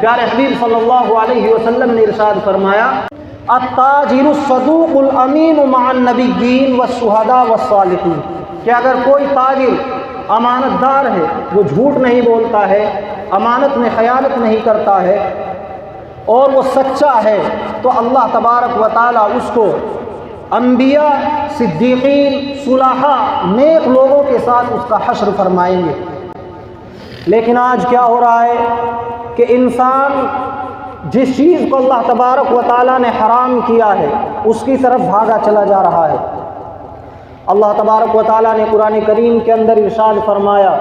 پیارے حبیب صلی اللہ علیہ وسلم نے ارشاد فرمایا التاجر الصدوق الامین مع النبیین والشہداء والصالحین، کہ اگر کوئی تاجر امانت دار ہے، وہ جھوٹ نہیں بولتا ہے، امانت میں خیانت نہیں کرتا ہے اور وہ سچا ہے، تو اللہ تبارک و تعالیٰ اس کو انبیاء، صدیقین، صلحاء، نیک لوگوں کے ساتھ اس کا حشر فرمائیں گے۔ لیکن آج کیا ہو رہا ہے کہ انسان جس چیز کو اللہ تبارک و تعالیٰ نے حرام کیا ہے اس کی طرف بھاگا چلا جا رہا ہے۔ اللہ تبارک و تعالیٰ نے قرآن کریم کے اندر ارشاد فرمایا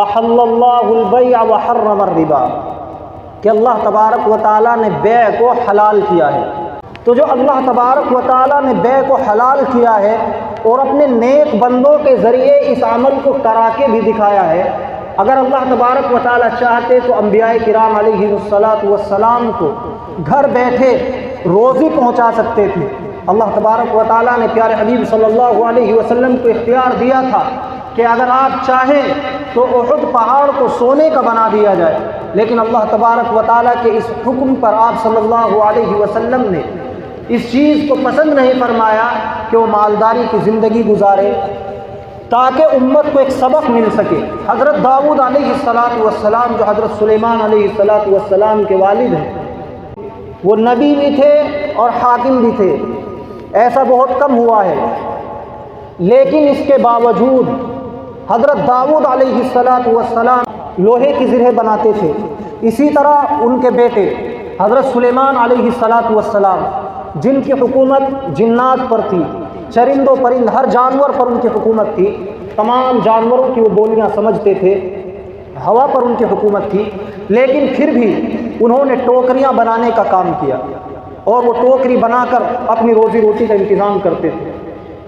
احل اللہ البیع وحرم الربا، کہ اللہ تبارک و تعالیٰ نے بیع کو حلال کیا ہے۔ تو جو اللہ تبارک و تعالیٰ نے بیع کو حلال کیا ہے اور اپنے نیک بندوں کے ذریعے اس عمل کو کرا کے بھی دکھایا ہے، اگر اللہ تبارک و تعالیٰ چاہتے تو انبیاء کرام علیہ السلام کو گھر بیٹھے روزی پہنچا سکتے تھے۔ اللہ تبارک و تعالیٰ نے پیارے حبیب صلی اللہ علیہ وسلم کو اختیار دیا تھا کہ اگر آپ چاہیں تو احد پہاڑ کو سونے کا بنا دیا جائے، لیکن اللہ تبارک و تعالیٰ کے اس حکم پر آپ صلی اللہ علیہ وسلم نے اس چیز کو پسند نہیں فرمایا کہ وہ مالداری کی زندگی گزارے تاکہ امت کو ایک سبق مل سکے۔ حضرت داؤد علیہ السلام جو حضرت سلیمان علیہ السلام کے والد ہیں، وہ نبی بھی تھے اور حاکم بھی تھے، ایسا بہت کم ہوا ہے، لیکن اس کے باوجود حضرت داؤد علیہ السلام لوہے کی زرہیں بناتے تھے۔ اسی طرح ان کے بیٹے حضرت سلیمان علیہ السلام، جن کی حکومت جنات پر تھی، چرند و پرند ہر جانور پر ان کی حکومت تھی، تمام جانوروں کی وہ بولیاں سمجھتے تھے، ہوا پر ان کی حکومت تھی، لیکن پھر بھی انہوں نے ٹوکریاں بنانے کا کام کیا اور وہ ٹوکری بنا کر اپنی روزی روٹی کا انتظام کرتے تھے۔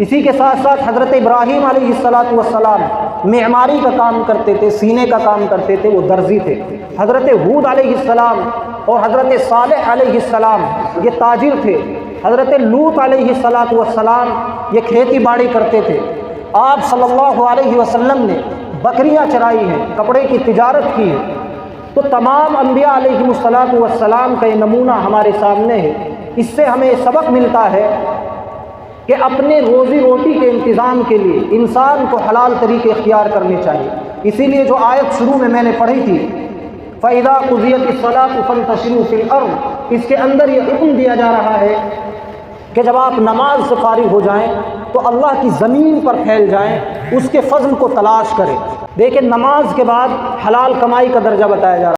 اسی کے ساتھ ساتھ حضرت ابراہیم علیہ السلام معماری کا کام کرتے تھے، سینے کا کام کرتے تھے، وہ درزی تھے۔ حضرت ہود علیہ السلام اور حضرت صالح علیہ السلام یہ تاجر تھے۔ حضرت لوط علیہ السلام یہ کھیتی باڑی کرتے تھے۔ آپ صلی اللہ علیہ وسلم نے بکریاں چرائی ہیں، کپڑے کی تجارت کی ہے۔ تو تمام انبیاء علیہ السلام کا یہ نمونہ ہمارے سامنے ہے۔ اس سے ہمیں سبق ملتا ہے کہ اپنے روزی روٹی کے انتظام کے لیے انسان کو حلال طریقے اختیار کرنے چاہیے۔ اسی لیے جو آیت شروع میں نے پڑھی تھی فَإِذَا قُضِيَتِ الصَّلَاةُ فَانتَشِرُوا فِي الْأَرْضِ، اس کے اندر یہ حکم دیا جا رہا ہے کہ جب آپ نماز سے فارغ ہو جائیں تو اللہ کی زمین پر پھیل جائیں، اس کے فضل کو تلاش کریں۔ دیکھیں نماز کے بعد حلال کمائی کا درجہ بتایا جا رہا ہے۔